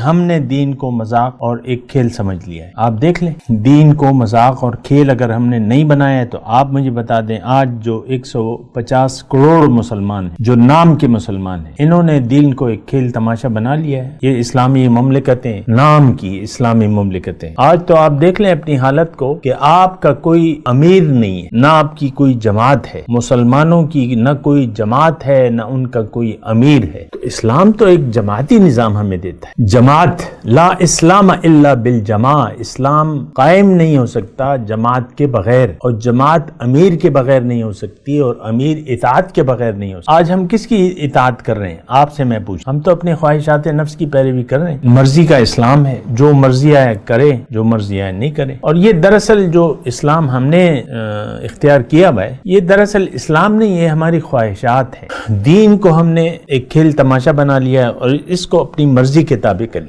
ہم نے دین کو مذاق اور ایک کھیل سمجھ لیا ہے۔ آپ دیکھ لیں، دین کو مذاق اور کھیل اگر ہم نے نہیں بنایا ہے تو آپ مجھے بتا دیں، آج جو 150 کروڑ مسلمان ہیں، جو نام کے مسلمان ہیں، انہوں نے دین کو ایک کھیل تماشا بنا لیا ہے۔ یہ اسلامی مملکتیں، نام کی اسلامی مملکتیں، آج تو آپ دیکھ لیں اپنی حالت کو کہ آپ کا کوئی امیر نہیں ہے، نہ آپ کی کوئی جماعت ہے، مسلمانوں کی نہ کوئی جماعت ہے، نہ ان کا کوئی امیر ہے۔ تو اسلام تو ایک جماعتی نظام ہمیں دیتا ہے۔ جماعت، لا اسلام الا بالجماع، اسلام قائم نہیں ہو سکتا جماعت کے بغیر، اور جماعت امیر کے بغیر نہیں ہو سکتی، اور امیر اطاعت کے بغیر نہیں ہو سکتا۔ آج ہم کس کی اطاعت کر رہے ہیں؟ آپ سے میں پوچھ، ہم تو اپنے خواہشات نفس کی پیروی کر رہے ہیں۔ مرضی کا اسلام ہے، جو مرضی آئے کرے، جو مرضی آئے نہیں کرے۔ اور یہ دراصل جو اسلام ہم نے اختیار کیا ہوا ہے، یہ دراصل اسلام نہیں ہے، ہماری خواہشات ہیں۔ دین کو ہم نے ایک کھیل تماشا بنا لیا ہے اور اس کو اپنی مرضی کے تابع کر لیا۔